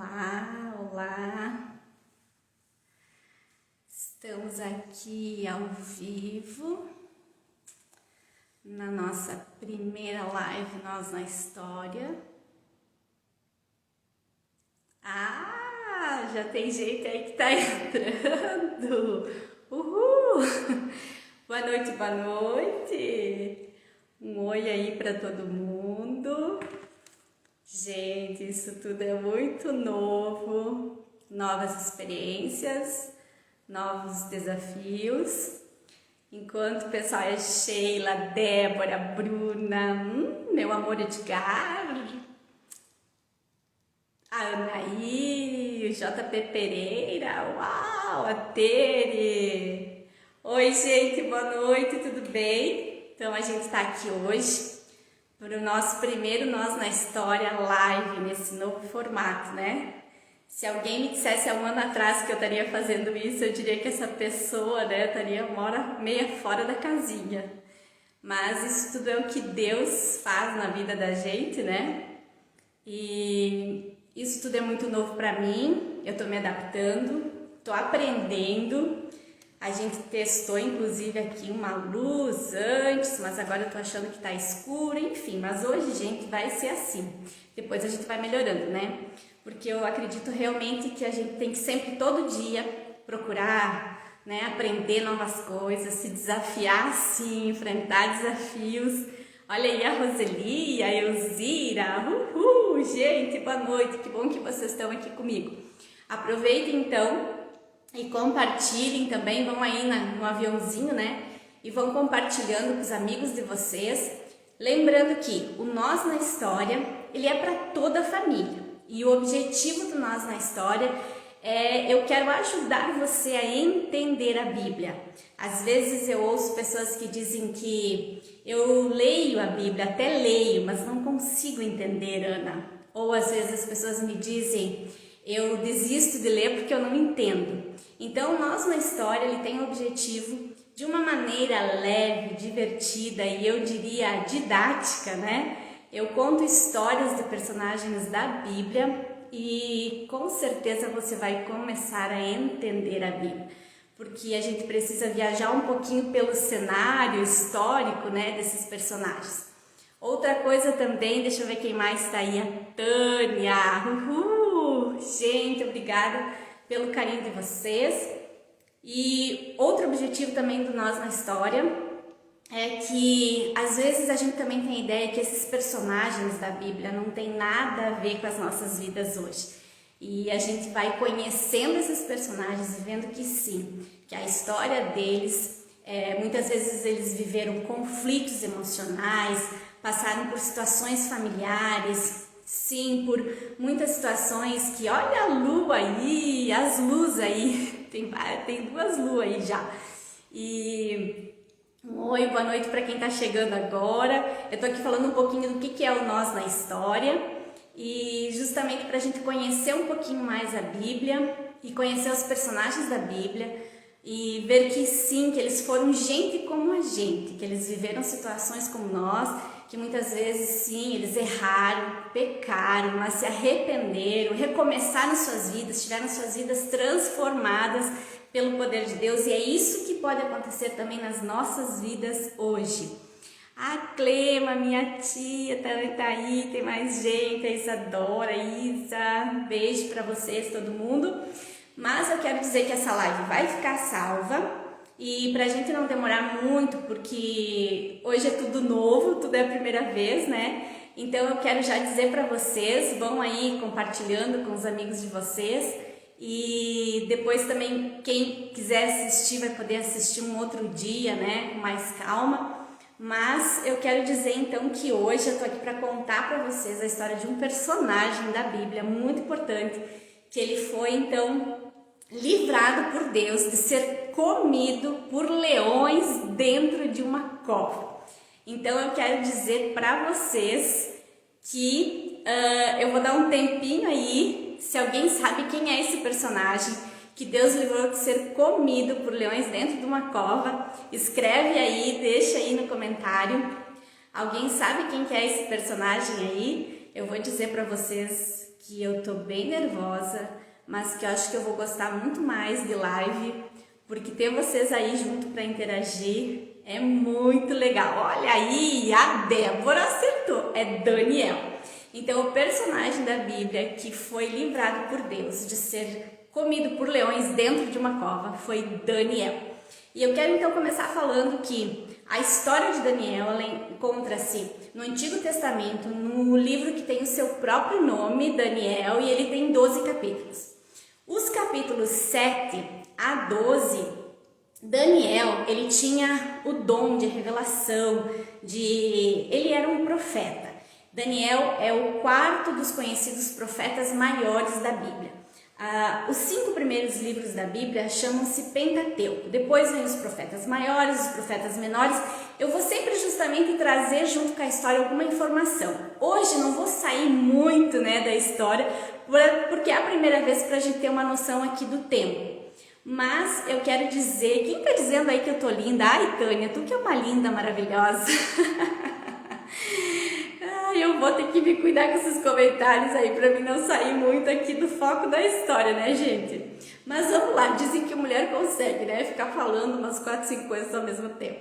Olá, olá! Estamos aqui ao vivo na nossa primeira live Nós na História. Ah, já tem gente aí que tá entrando! Uhul! Boa noite, boa noite! Um oi aí para todo mundo! Gente, isso tudo é muito novo, novas experiências, novos desafios. Enquanto o pessoal é Sheila, Débora, Bruna, meu amor Edgar, a Anaí, o JP Pereira, uau, a Tere. Oi, gente, boa noite, tudo bem? Então a gente está aqui hoje para o nosso primeiro Nós na História live, nesse novo formato, né? Se alguém me dissesse há um ano atrás que eu estaria fazendo isso, eu diria que essa pessoa, né, estaria uma hora meia fora da casinha. Mas isso tudo é o que Deus faz na vida da gente, né? E isso tudo é muito novo para mim, eu tô me adaptando, tô aprendendo. A gente testou inclusive aqui uma luz antes, mas agora eu tô achando que tá escuro, enfim. Mas hoje, gente, vai ser assim. Depois a gente vai melhorando, né? Porque eu acredito realmente que a gente tem que sempre, todo dia, procurar, né, aprender novas coisas, se desafiar sim, enfrentar desafios. Olha aí a Roseli, a Elzira, uhul! Gente, boa noite, que bom que vocês estão aqui comigo. Aproveitem então e compartilhem também, vão aí no aviãozinho, né? E vão compartilhando com os amigos de vocês. Lembrando que o Nós na História, ele é para toda a família. E o objetivo do Nós na História é, eu quero ajudar você a entender a Bíblia. Às vezes eu ouço pessoas que dizem que eu leio a Bíblia, até leio, mas não consigo entender, Ana. Ou às vezes as pessoas me dizem, eu desisto de ler porque eu não entendo. Então, Nós na História, ele tem o objetivo de uma maneira leve, divertida e eu diria didática, né? Eu conto histórias de personagens da Bíblia e com certeza você vai começar a entender a Bíblia, porque a gente precisa viajar um pouquinho pelo cenário histórico, né, desses personagens. Outra coisa também, deixa eu ver quem mais está aí, a Tânia. Uhul! Gente, obrigada pelo carinho de vocês. E outro objetivo também do Nós na História é que às vezes a gente também tem a ideia que esses personagens da Bíblia não tem nada a ver com as nossas vidas hoje. E a gente vai conhecendo esses personagens e vendo que sim, que a história deles, muitas vezes eles viveram conflitos emocionais, passaram por situações familiares, sim, por muitas situações que, olha a lua aí, as luzes aí, tem duas luas aí já. E oi, boa noite para quem está chegando agora. Eu estou aqui falando um pouquinho do que é o Nós na História e justamente para a gente conhecer um pouquinho mais a Bíblia e conhecer os personagens da Bíblia e ver que sim, que eles foram gente como a gente, que eles viveram situações como nós, que muitas vezes sim, eles erraram, pecaram, mas se arrependeram, recomeçaram suas vidas, tiveram suas vidas transformadas pelo poder de Deus, e é isso que pode acontecer também nas nossas vidas hoje. A Clema, minha tia, também tá aí, tem mais gente, a Isadora, Isa, beijo para vocês, todo mundo. Mas eu quero dizer que essa live vai ficar salva e pra gente não demorar muito, porque hoje é tudo novo, tudo é a primeira vez, né? Então eu quero já dizer para vocês, vão aí compartilhando com os amigos de vocês e depois também quem quiser assistir vai poder assistir um outro dia, né? Com mais calma. Mas eu quero dizer então que hoje eu tô aqui para contar para vocês a história de um personagem da Bíblia muito importante, que ele foi então livrado por Deus de ser comido por leões dentro de uma cova. Então eu quero dizer para vocês que eu vou dar um tempinho aí, se alguém sabe quem é esse personagem que Deus livrou de ser comido por leões dentro de uma cova, escreve aí, deixa aí no comentário. Alguém sabe quem que é esse personagem aí? Eu vou dizer para vocês que eu tô bem nervosa, mas que eu acho que eu vou gostar muito mais de live, porque ter vocês aí junto para interagir é muito legal. Olha aí, a Débora acertou, é Daniel. Então, o personagem da Bíblia que foi livrado por Deus de ser comido por leões dentro de uma cova foi Daniel. E eu quero então começar falando que a história de Daniel encontra-se no Antigo Testamento, no livro que tem o seu próprio nome, Daniel, e ele tem 12 capítulos. Os capítulos 7 a 12, Daniel, ele tinha o dom de revelação, ele era um profeta. Daniel é o quarto dos conhecidos profetas maiores da Bíblia. Os 5 primeiros livros da Bíblia chamam-se Pentateuco. Depois vem os profetas maiores, os profetas menores. Eu vou sempre justamente trazer junto com a história alguma informação. Hoje não vou sair muito, da história, porque é a primeira vez para a gente ter uma noção aqui do tempo. Mas eu quero dizer, quem está dizendo aí que eu tô linda? Ai, Tânia, tu que é uma linda, maravilhosa. Eu vou ter que me cuidar com esses comentários aí para mim não sair muito aqui do foco da história, né, gente? Mas vamos lá, dizem que mulher consegue, ficar falando umas 4, 5 coisas ao mesmo tempo.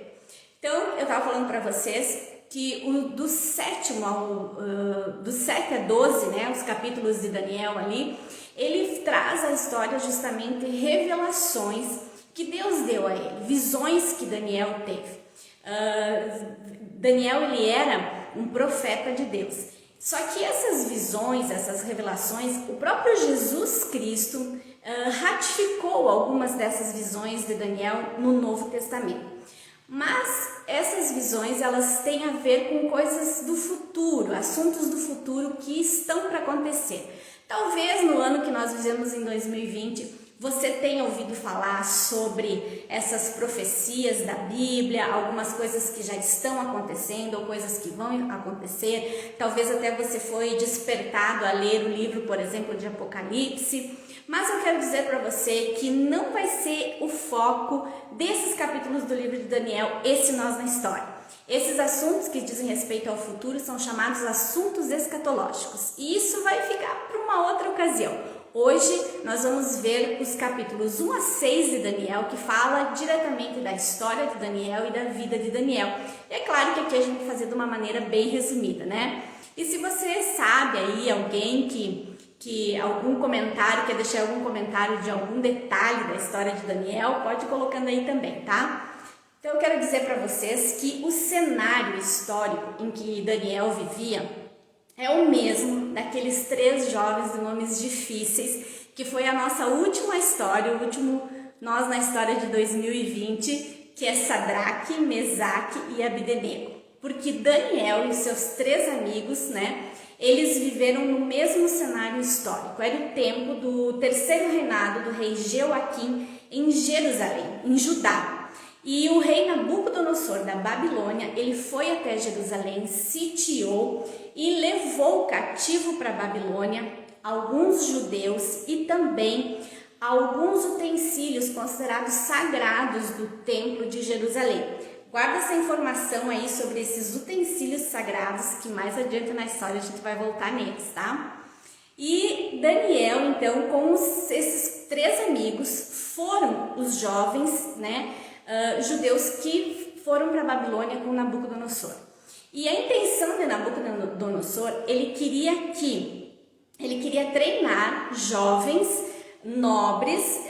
Então, eu tava falando para vocês que do 7 a 12, os capítulos de Daniel ali, ele traz a história justamente revelações que Deus deu a ele, visões que Daniel teve. Daniel, ele era um profeta de Deus. Só que essas visões, essas revelações, o próprio Jesus Cristo ratificou algumas dessas visões de Daniel no Novo Testamento. Mas essas visões, elas têm a ver com coisas do futuro, assuntos do futuro que estão para acontecer. Talvez no ano que nós vivemos em 2020, você tenha ouvido falar sobre essas profecias da Bíblia, algumas coisas que já estão acontecendo ou coisas que vão acontecer. Talvez até você foi despertado a ler o livro, por exemplo, de Apocalipse. Mas eu quero dizer para você que não vai ser o foco desses capítulos do livro de Daniel, esse Nós na História. Esses assuntos que dizem respeito ao futuro são chamados assuntos escatológicos. E isso vai ficar para uma outra ocasião. Hoje nós vamos ver os capítulos 1 a 6 de Daniel, que fala diretamente da história de Daniel e da vida de Daniel. E é claro que aqui a gente vai fazer de uma maneira bem resumida, E se você sabe aí alguém que algum comentário, quer deixar algum comentário de algum detalhe da história de Daniel, pode ir colocando aí também, tá? Então eu quero dizer para vocês que o cenário histórico em que Daniel vivia é o mesmo daqueles 3 jovens de nomes difíceis, que foi a nossa última história, o último Nós na História de 2020, que é Sadraque, Mesaque e Abdenego. Porque Daniel e os seus 3 amigos, eles viveram no mesmo cenário histórico. Era o tempo do 3º reinado do rei Jeoaquim em Jerusalém, em Judá. E o rei Nabucodonosor da Babilônia, ele foi até Jerusalém, sitiou e levou cativo para a Babilônia alguns judeus e também alguns utensílios considerados sagrados do templo de Jerusalém. Guarda essa informação aí sobre esses utensílios sagrados, que mais adiante na história a gente vai voltar neles, tá? E Daniel, então, com esses 3 amigos, foram os jovens, judeus que foram para a Babilônia com Nabucodonosor. E a intenção de Nabucodonosor, ele queria treinar jovens nobres,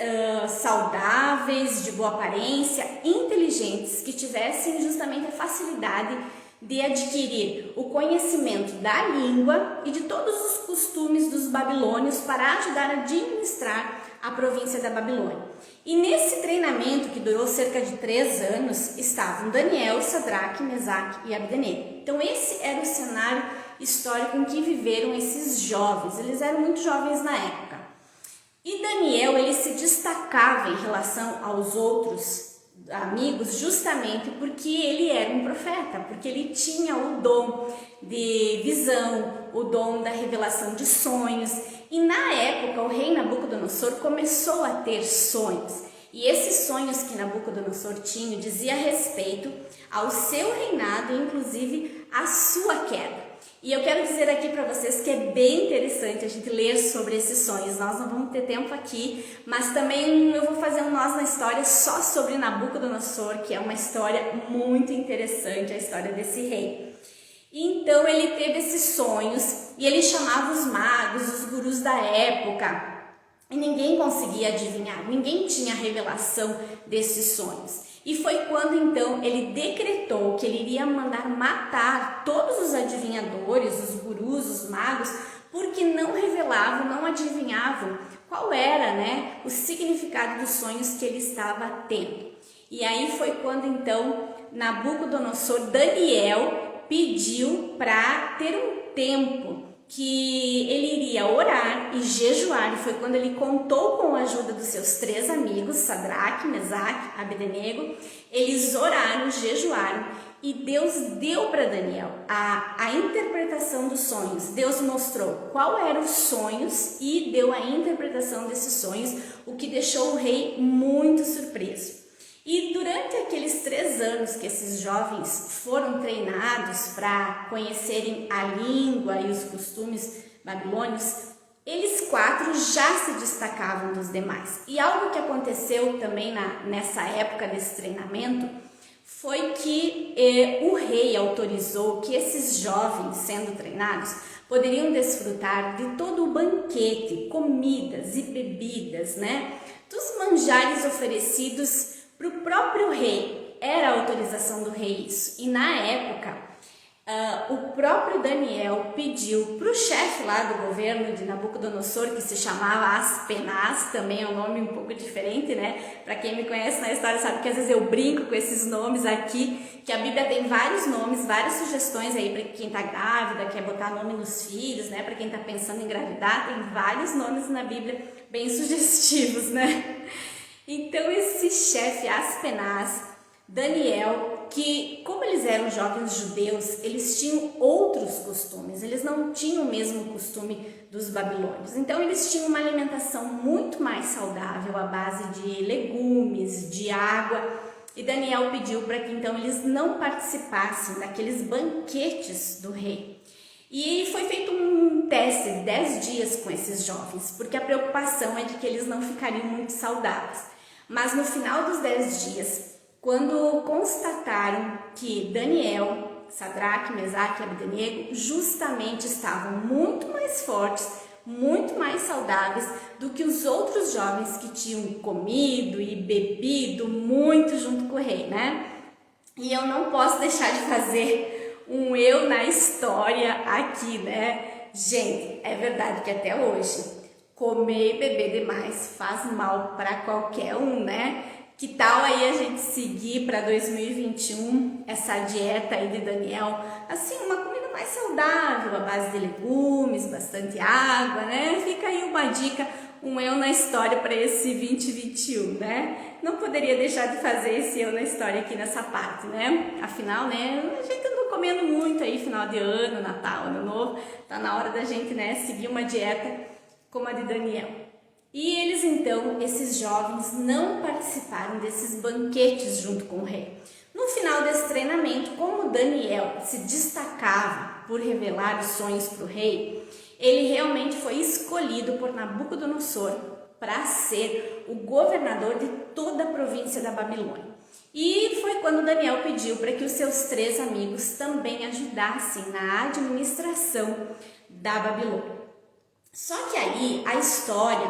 saudáveis, de boa aparência, inteligentes, que tivessem justamente a facilidade de adquirir o conhecimento da língua e de todos os costumes dos babilônios para ajudar a administrar a província da Babilônia. E nesse treinamento, que durou cerca de 3 anos, estavam Daniel, Sadraque, Mesaque e Abdenego. Então esse era o cenário histórico em que viveram esses jovens. Eles eram muito jovens na época. E Daniel, ele se destacava em relação aos outros amigos justamente porque ele era um profeta, porque ele tinha o dom de visão, o dom da revelação de sonhos. E na época o rei Nabucodonosor começou a ter sonhos. E esses sonhos que Nabucodonosor tinha dizia respeito ao seu reinado e inclusive à sua queda. E eu quero dizer aqui para vocês que é bem interessante a gente ler sobre esses sonhos. Nós não vamos ter tempo aqui, mas também eu vou fazer um Nós na História só sobre Nabucodonosor, que é uma história muito interessante, a história desse rei. Então ele teve esses sonhos e ele chamava os magos, os gurus da época, e ninguém conseguia adivinhar, ninguém tinha revelação desses sonhos. E foi quando então ele decretou que ele iria mandar matar todos os adivinhadores, os gurus, os magos, porque não revelavam, não adivinhavam qual era, o significado dos sonhos que ele estava tendo. E aí foi quando então Nabucodonosor, Daniel, pediu para ter um tempo que ele iria orar e jejuar, e foi quando ele contou com a ajuda dos seus 3 amigos, Sadraque, Mesaque, Abdenego. Eles oraram, jejuaram, e Deus deu para Daniel a interpretação dos sonhos. Deus mostrou qual eram os sonhos e deu a interpretação desses sonhos, o que deixou o rei muito surpreso. E durante aqueles 3 anos que esses jovens foram treinados para conhecerem a língua e os costumes babilônios, eles 4 já se destacavam dos demais. E algo que aconteceu também nessa época desse treinamento foi que o rei autorizou que esses jovens, sendo treinados, poderiam desfrutar de todo o banquete, comidas e bebidas, dos manjares oferecidos para o próprio rei. Era a autorização do rei isso. E na época, o próprio Daniel pediu para o chefe lá do governo de Nabucodonosor, que se chamava Aspenaz, também é um nome um pouco diferente, Para quem me conhece na história sabe que às vezes eu brinco com esses nomes aqui, que a Bíblia tem vários nomes, várias sugestões aí para quem está grávida, quer botar nome nos filhos, Para quem está pensando em engravidar, tem vários nomes na Bíblia bem sugestivos, Então esse chefe Aspenaz, Daniel, que como eles eram jovens judeus, eles tinham outros costumes, eles não tinham o mesmo costume dos babilônios. Então eles tinham uma alimentação muito mais saudável à base de legumes, de água, e Daniel pediu para que então eles não participassem daqueles banquetes do rei. E foi feito um teste de 10 dias com esses jovens, porque a preocupação é de que eles não ficariam muito saudáveis. Mas no final dos 10 dias, quando constataram que Daniel, Sadraque, Mesaque e Abdenego justamente estavam muito mais fortes, muito mais saudáveis do que os outros jovens que tinham comido e bebido muito junto com o rei, E eu não posso deixar de fazer um eu na história aqui, Gente, é verdade que até hoje comer e beber demais faz mal para qualquer um, Que tal aí a gente seguir para 2021 essa dieta aí de Daniel? Assim, uma comida mais saudável, à base de legumes, bastante água, Fica aí uma dica, um eu na história para esse 2021, Não poderia deixar de fazer esse eu na história aqui nessa parte, Afinal, a gente andou comendo muito aí, final de ano, Natal, Ano Novo, tá na hora da gente, seguir uma dieta como a de Daniel. E eles então, esses jovens, não participaram desses banquetes junto com o rei. No final desse treinamento, como Daniel se destacava por revelar os sonhos para o rei, ele realmente foi escolhido por Nabucodonosor para ser o governador de toda a província da Babilônia. E foi quando Daniel pediu para que os seus 3 amigos também ajudassem na administração da Babilônia. Só que aí a história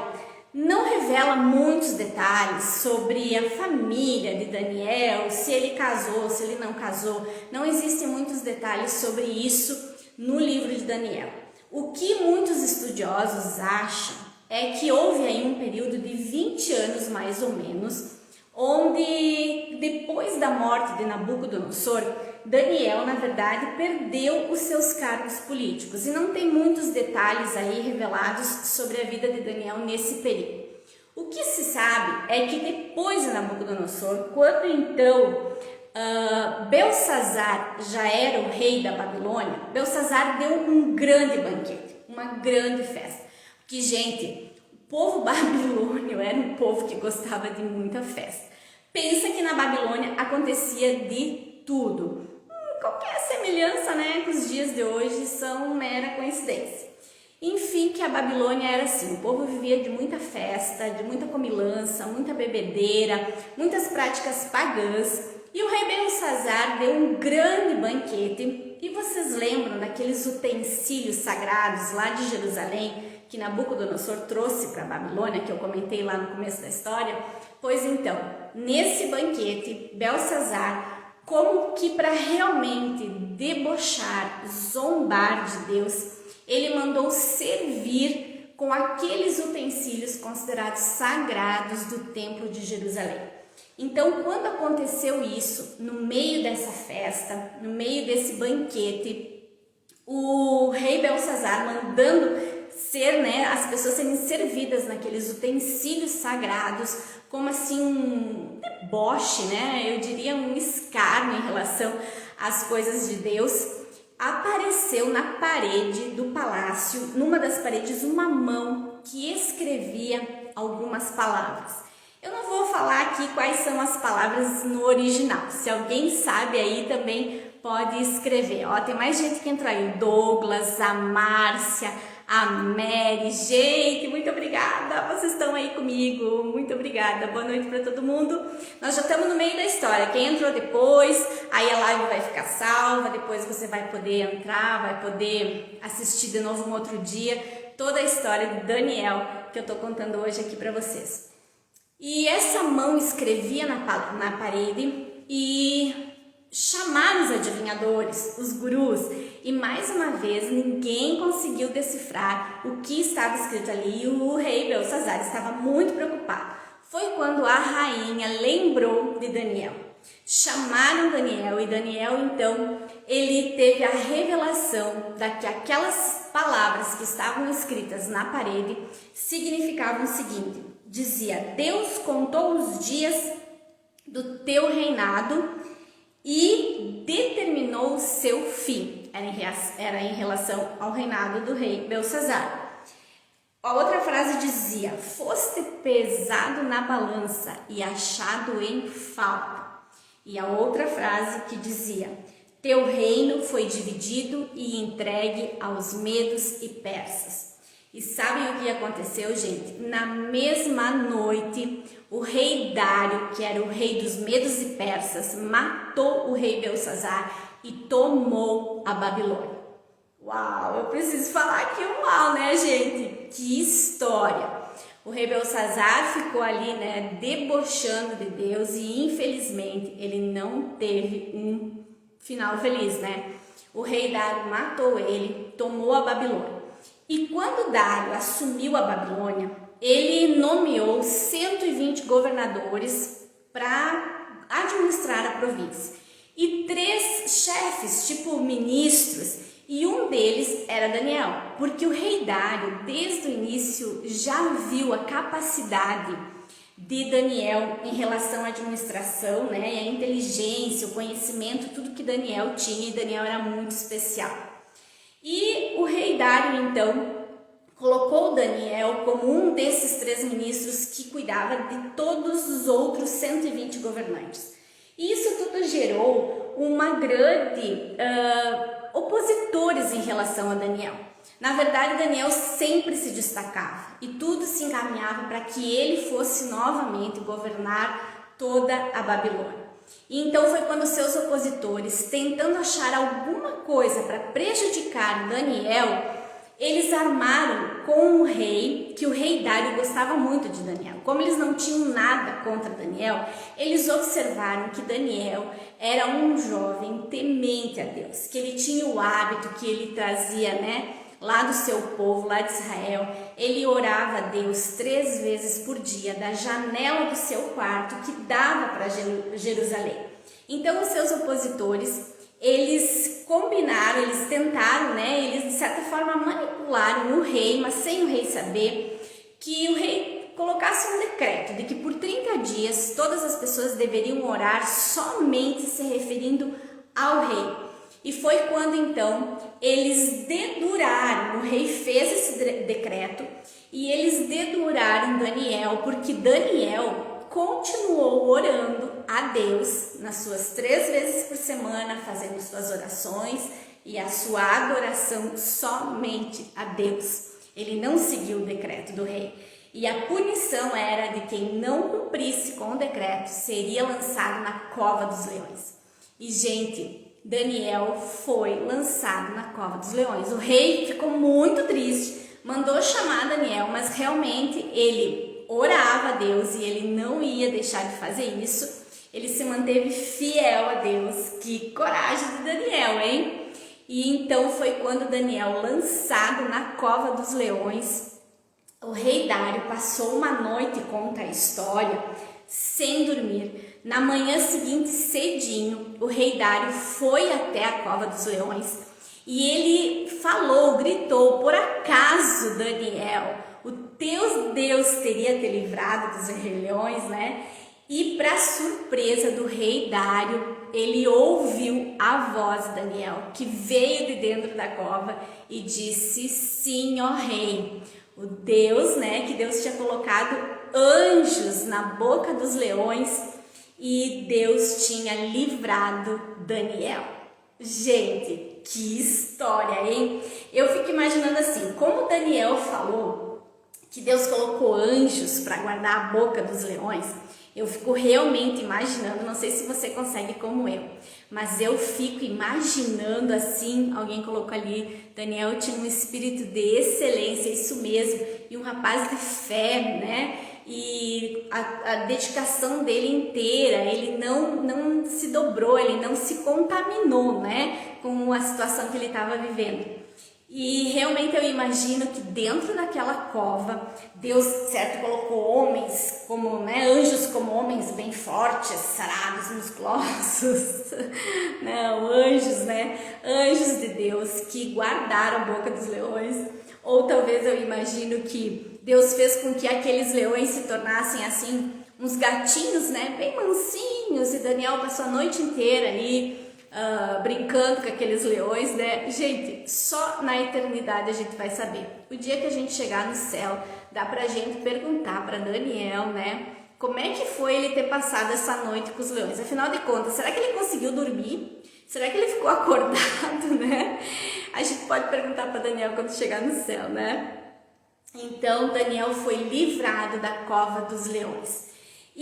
não revela muitos detalhes sobre a família de Daniel, se ele casou, se ele não casou. Não existem muitos detalhes sobre isso no livro de Daniel. O que muitos estudiosos acham é que houve aí um período de 20 anos mais ou menos, onde depois da morte de Nabucodonosor, Daniel, na verdade, perdeu os seus cargos políticos e não tem muitos detalhes aí revelados sobre a vida de Daniel nesse período. O que se sabe é que depois de Nabucodonosor, quando então Belsazar já era o rei da Babilônia, Belsazar deu um grande banquete, uma grande festa. Porque, gente, o povo babilônio era um povo que gostava de muita festa. Pensa que na Babilônia acontecia de tudo. qualquer semelhança, né, com os dias de hoje são mera coincidência. Enfim, que a Babilônia era assim, o povo vivia de muita festa, de muita comilança, muita bebedeira, muitas práticas pagãs, e o rei Belsazar deu um grande banquete. E vocês lembram daqueles utensílios sagrados lá de Jerusalém que Nabucodonosor trouxe para a Babilônia, que eu comentei lá no começo da história? Pois então, nesse banquete, Belsazar, como que para realmente debochar, zombar de Deus, ele mandou servir com aqueles utensílios considerados sagrados do templo de Jerusalém. Então, quando aconteceu isso, no meio dessa festa, no meio desse banquete, o rei Belsazar mandando as pessoas serem servidas naqueles utensílios sagrados, como assim um deboche, né? Eu diria um escárnio em relação às coisas de Deus. Apareceu na parede do palácio, numa das paredes, uma mão que escrevia algumas palavras. Eu não vou falar aqui quais são as palavras no original. Se alguém sabe aí também pode escrever. Ó, tem mais gente que entrou aí. O Douglas, a Márcia, a Mary. Gente, muito obrigada. Vocês estão aí comigo. Muito obrigada. Boa noite para todo mundo. Nós já estamos no meio da história. Quem entrou depois, aí a live vai ficar salva. Depois você vai poder entrar, vai poder assistir de novo um outro dia toda a história de Daniel que eu estou contando hoje aqui para vocês. E essa mão escrevia na parede e chamaram os adivinhadores, os gurus, e mais uma vez ninguém conseguiu decifrar o que estava escrito ali, e o rei Belsazar estava muito preocupado. Foi quando a rainha lembrou de Daniel. Chamaram Daniel, e Daniel então, ele teve a revelação de que aquelas palavras que estavam escritas na parede significavam o seguinte: dizia: Deus contou os dias do teu reinado e determinou o seu fim. Era em relação ao reinado do rei Belsazar. A outra frase dizia: foste pesado na balança e achado em falta. E a outra frase que dizia: teu reino foi dividido e entregue aos medos e persas. E sabem o que aconteceu, gente? Na mesma noite, o rei Dário, que era o rei dos medos e persas, matou o rei Belsazar e tomou a Babilônia. Uau, eu preciso falar aqui um uau, né, gente? Que história! O rei Belsazar ficou ali, né, debochando de Deus, e infelizmente ele não teve um final feliz, né? O rei Dário matou ele, tomou a Babilônia. E quando Dário assumiu a Babilônia, ele nomeou 120 governadores para administrar a província. E 3 chefes, tipo ministros, e um deles era Daniel, porque o rei Dário, desde o início, já viu a capacidade de Daniel em relação à administração, né, e a inteligência, o conhecimento, tudo que Daniel tinha, e Daniel era muito especial. E o rei Dário, então, colocou Daniel como um desses 3 ministros que cuidava de todos os outros 120 governantes. E isso tudo gerou uma grande opositores em relação a Daniel. Na verdade, Daniel sempre se destacava e tudo se encaminhava para que ele fosse novamente governar toda a Babilônia. E então foi quando seus opositores, tentando achar alguma coisa para prejudicar Daniel, eles armaram com o rei, que o rei Dário gostava muito de Daniel. Como eles não tinham nada contra Daniel, eles observaram que Daniel era um jovem temente a Deus, que ele tinha o hábito que ele trazia, né, lá do seu povo, lá de Israel. Ele orava a Deus 3 vezes por dia, da janela do seu quarto que dava para Jerusalém. Então os seus opositores, eles combinaram, eles tentaram, né, eles de certa forma manipularam o rei, mas sem o rei saber, que o rei colocasse um decreto de que por 30 dias todas as pessoas deveriam orar somente se referindo ao rei. E foi quando então eles deduraram, o rei fez esse decreto e eles deduraram Daniel, porque Daniel continuou orando a Deus nas suas 3 vezes por semana, fazendo suas orações e a sua adoração somente a Deus. Ele não seguiu o decreto do rei. E a punição era de quem não cumprisse com o decreto seria lançado na cova dos leões. E, gente, Daniel foi lançado na cova dos leões. O rei ficou muito triste, mandou chamar Daniel, mas realmente ele orava a Deus e ele não ia deixar de fazer isso. Ele se manteve fiel a Deus. Que coragem de Daniel, hein? E então foi quando Daniel, lançado na cova dos leões, o rei Dário passou uma noite, conta a história, sem dormir. Na manhã seguinte, cedinho, o rei Dário foi até a cova dos leões e ele falou, gritou: por acaso, Daniel, o teu Deus teria te livrado dos leões, né? E para surpresa do rei Dário, ele ouviu a voz de Daniel, que veio de dentro da cova e disse: sim, ó rei, o Deus, né, que Deus tinha colocado anjos na boca dos leões e Deus tinha livrado Daniel. Gente, que história, hein? Eu fico imaginando assim, como Daniel falou que Deus colocou anjos para guardar a boca dos leões, eu fico realmente imaginando, não sei se você consegue como eu, mas eu fico imaginando assim, alguém colocou ali, Daniel tinha um espírito de excelência, isso mesmo, e um rapaz de fé, né? E a dedicação dele inteira, ele não se dobrou, ele não se contaminou, né? Com a situação que ele estava vivendo. E realmente eu imagino que dentro daquela cova, Deus, certo, colocou homens, como, né, anjos como homens bem fortes, sarados, musculosos, não, anjos, né, anjos de Deus que guardaram a boca dos leões. Ou talvez eu imagino que Deus fez com que aqueles leões se tornassem assim, uns gatinhos, né, bem mansinhos, e Daniel passou a noite inteira ali, brincando com aqueles leões, né? Gente, só na eternidade a gente vai saber. O dia que a gente chegar no céu, dá pra gente perguntar para Daniel, né? Como é que foi ele ter passado essa noite com os leões? Afinal de contas, será que ele conseguiu dormir? Será que ele ficou acordado, né? A gente pode perguntar para Daniel quando chegar no céu, né? Então, Daniel foi livrado da cova dos leões.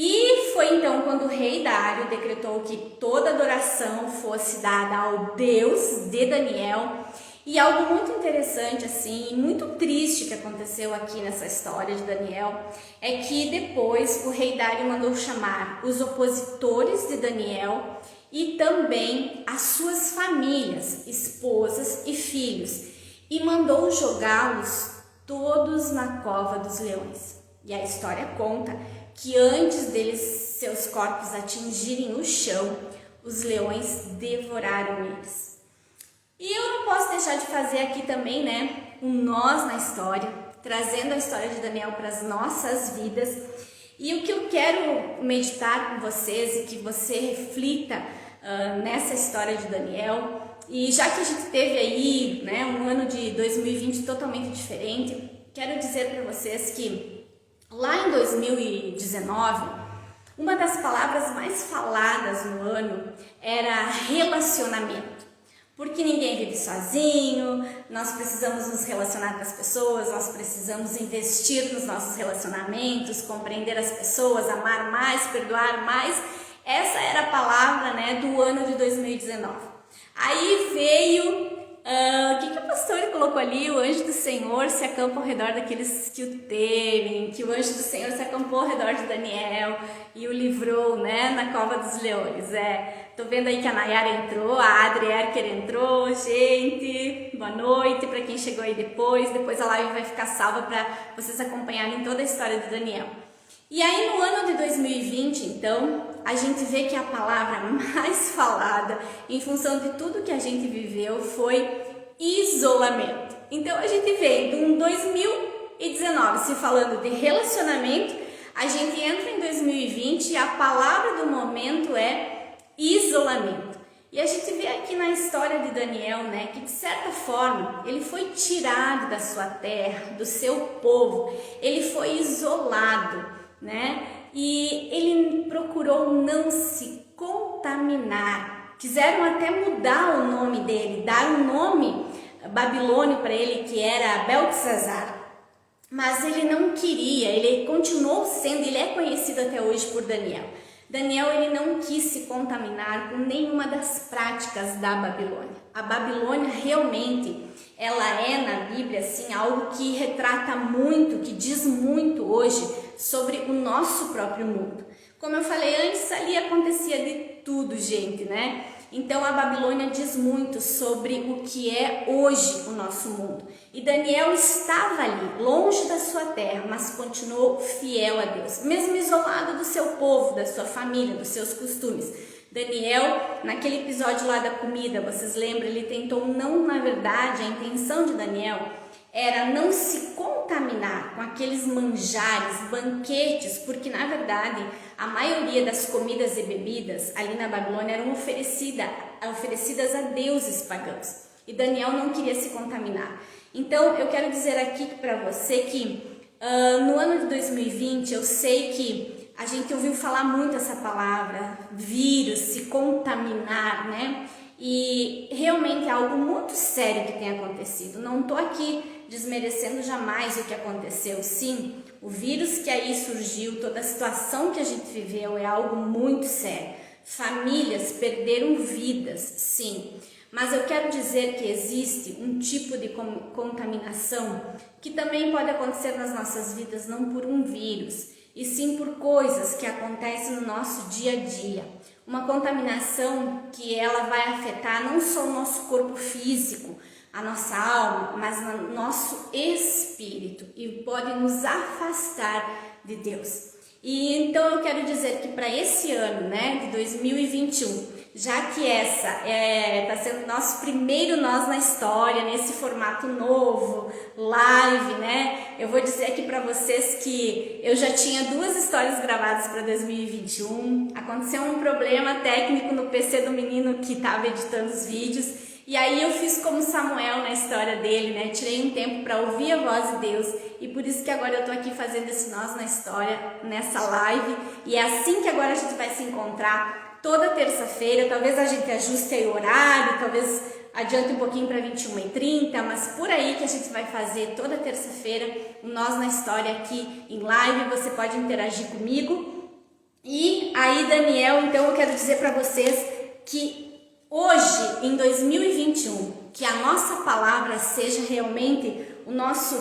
E foi então quando o rei Dário decretou que toda adoração fosse dada ao Deus de Daniel. E algo muito interessante assim, muito triste que aconteceu aqui nessa história de Daniel, é que depois o rei Dário mandou chamar os opositores de Daniel e também as suas famílias, esposas e filhos, e mandou jogá-los todos na cova dos leões. E a história conta que antes deles, seus corpos atingirem o chão, os leões devoraram eles. E eu não posso deixar de fazer aqui também, né, um nós na história, trazendo a história de Daniel para as nossas vidas. E o que eu quero meditar com vocês e que você reflita nessa história de Daniel, e já que a gente teve aí, né, um ano de 2020 totalmente diferente, quero dizer para vocês que lá em 2019, uma das palavras mais faladas no ano era relacionamento. Porque ninguém vive sozinho, nós precisamos nos relacionar com as pessoas, nós precisamos investir nos nossos relacionamentos, compreender as pessoas, amar mais, perdoar mais. Essa era a palavra, né, do ano de 2019. Aí veio... o que o pastor colocou ali? O anjo do Senhor se acampa ao redor daqueles que o temem, que o anjo do Senhor se acampou ao redor de Daniel e o livrou, né, na cova dos leões. Tô vendo aí que a Nayara entrou, a Adri Erker entrou, gente, boa noite para quem chegou aí depois a live vai ficar salva para vocês acompanharem toda a história de Daniel. E aí no ano de 2020, então, a gente vê que a palavra mais falada em função de tudo que a gente viveu foi isolamento. Então a gente vê de um 2019 se falando de relacionamento, a gente entra em 2020 e a palavra do momento é isolamento. E a gente vê aqui na história de Daniel, né, que de certa forma ele foi tirado da sua terra, do seu povo, ele foi isolado, né? E ele procurou não se contaminar. Quiseram até mudar o nome dele, dar um nome babilônio para ele, que era Beltesazar. Mas ele não queria, ele continuou sendo, ele é conhecido até hoje por Daniel. Daniel, ele não quis se contaminar com nenhuma das práticas da Babilônia. A Babilônia realmente, ela é na Bíblia assim, algo que retrata muito, que diz muito hoje sobre o nosso próprio mundo. Como eu falei antes, ali acontecia de tudo, gente, né? Então a Babilônia diz muito sobre o que é hoje o nosso mundo. E Daniel estava ali, longe da sua terra, mas continuou fiel a Deus, mesmo isolado do seu povo, da sua família, dos seus costumes. Daniel, naquele episódio lá da comida, vocês lembram, ele tentou não, na verdade, a intenção de Daniel era não se contaminar com aqueles manjares, banquetes, porque na verdade a maioria das comidas e bebidas ali na Babilônia eram oferecidas a deuses pagãos. E Daniel não queria se contaminar. Então eu quero dizer aqui para você que no ano de 2020 eu sei que a gente ouviu falar muito essa palavra, vírus, se contaminar, né? E realmente é algo muito sério que tem acontecido. Não estou aqui desmerecendo jamais o que aconteceu. Sim, o vírus que aí surgiu, toda a situação que a gente viveu é algo muito sério. Famílias perderam vidas, sim. Mas eu quero dizer que existe um tipo de contaminação que também pode acontecer nas nossas vidas, não por um vírus, e sim por coisas que acontecem no nosso dia a dia. Uma contaminação que ela vai afetar não só o nosso corpo físico, a nossa alma, mas o nosso espírito e pode nos afastar de Deus. E então eu quero dizer que para esse ano, né, de 2021, já que essa está sendo nosso primeiro Nós na História, nesse formato novo, live, né? Eu vou dizer aqui para vocês que eu já tinha 2 histórias gravadas para 2021. Aconteceu um problema técnico no PC do menino que estava editando os vídeos. E aí eu fiz como Samuel na história dele, né? Tirei um tempo para ouvir a voz de Deus. E por isso que agora eu tô aqui fazendo esse Nós na História, nessa live. E é assim que agora a gente vai se encontrar. Toda terça-feira, talvez a gente ajuste aí o horário, talvez adiante um pouquinho para 21h30, mas por aí que a gente vai fazer toda terça-feira o Nós na História aqui em live, você pode interagir comigo. E aí, Daniel, então eu quero dizer para vocês que hoje, em 2021, que a nossa palavra seja realmente o nosso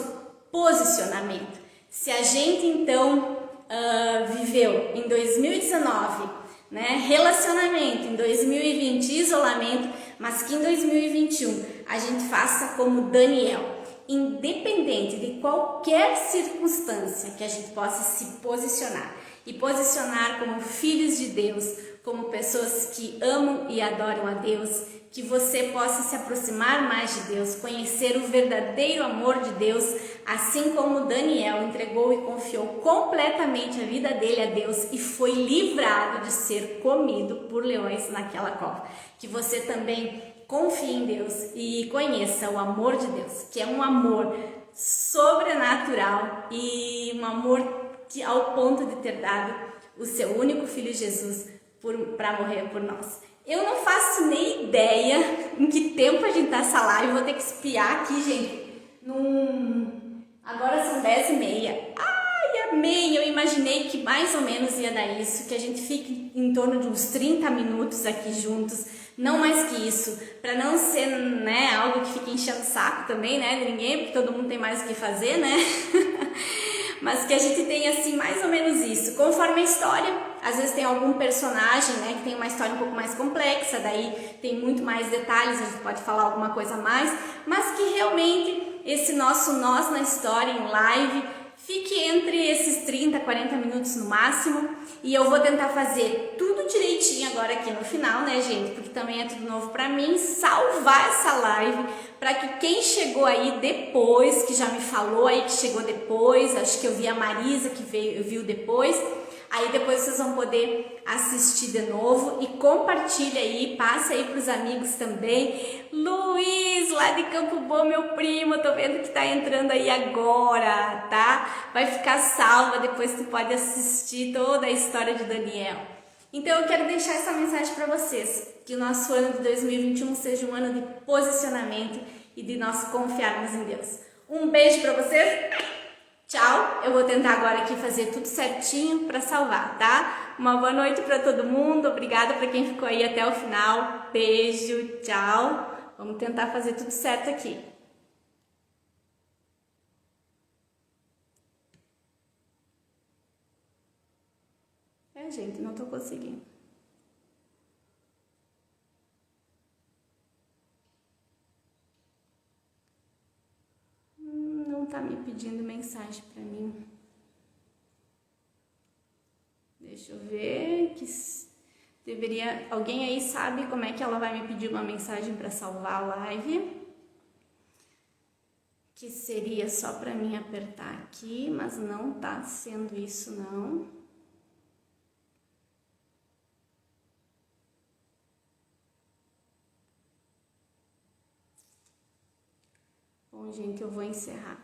posicionamento. Se a gente então viveu em 2019, né, relacionamento, em 2020 isolamento, mas que em 2021 a gente faça como Daniel, independente de qualquer circunstância, que a gente possa se posicionar e posicionar como filhos de Deus, como pessoas que amam e adoram a Deus, que você possa se aproximar mais de Deus, conhecer o verdadeiro amor de Deus, assim como Daniel entregou e confiou completamente a vida dele a Deus e foi livrado de ser comido por leões naquela cova. Que você também confie em Deus e conheça o amor de Deus, que é um amor sobrenatural e um amor que ao ponto de ter dado o seu único filho Jesus para morrer por nós. Eu não faço nem ideia em que tempo a gente tá essa live, vou ter que espiar aqui, gente. Agora são 10h30. Ai, amei! Eu imaginei que mais ou menos ia dar isso, que a gente fique em torno de uns 30 minutos aqui juntos, não mais que isso, para não ser, né, algo que fique enchendo o saco também, né, de ninguém, porque todo mundo tem mais o que fazer, né? Mas que a gente tenha assim mais ou menos isso, conforme a história. Às vezes tem algum personagem, né, que tem uma história um pouco mais complexa, daí tem muito mais detalhes, a gente pode falar alguma coisa a mais, mas que realmente esse nosso Nós na História em live fique entre esses 30, 40 minutos no máximo. E eu vou tentar fazer tudo direitinho agora aqui no final, né, gente? Porque também é tudo novo pra mim, salvar essa live para que quem chegou aí depois, que já me falou aí que chegou depois, acho que eu vi a Marisa que viu depois, Aí depois vocês vão poder assistir de novo e compartilha aí, passa aí pros amigos também. Luiz, lá de Campo Bom, meu primo, tô vendo que tá entrando aí agora, tá? Vai ficar salva, depois tu pode assistir toda a história de Daniel. Então eu quero deixar essa mensagem para vocês, que o nosso ano de 2021 seja um ano de posicionamento e de nós confiarmos em Deus. Um beijo para vocês. Tchau, eu vou tentar agora aqui fazer tudo certinho para salvar, tá? Uma boa noite para todo mundo, obrigada para quem ficou aí até o final, beijo, tchau. Vamos tentar fazer tudo certo aqui. Gente, não tô conseguindo. Não tá me pedindo mensagem para mim. Deixa eu ver que deveria. Alguém aí sabe como é que ela vai me pedir uma mensagem para salvar a live? Que seria só para mim apertar aqui, mas não tá sendo isso não. Bom, gente, eu vou encerrar.